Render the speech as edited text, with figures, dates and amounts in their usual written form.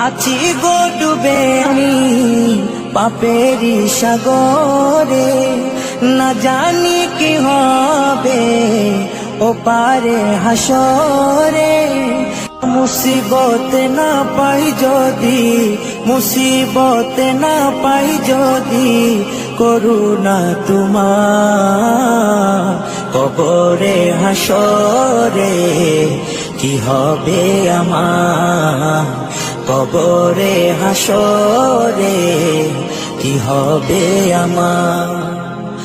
আছি গো ডুবে আমি পাপেরি সাগরে, না জানি কি হবে ও পারে হাসরে। মুসিবত না পাই যদি, মুসিবত না পাই যদি, করুণা তোমার কবরে হাসরে কি হবে আমার, কবরে হাসরে কি হবে আমার।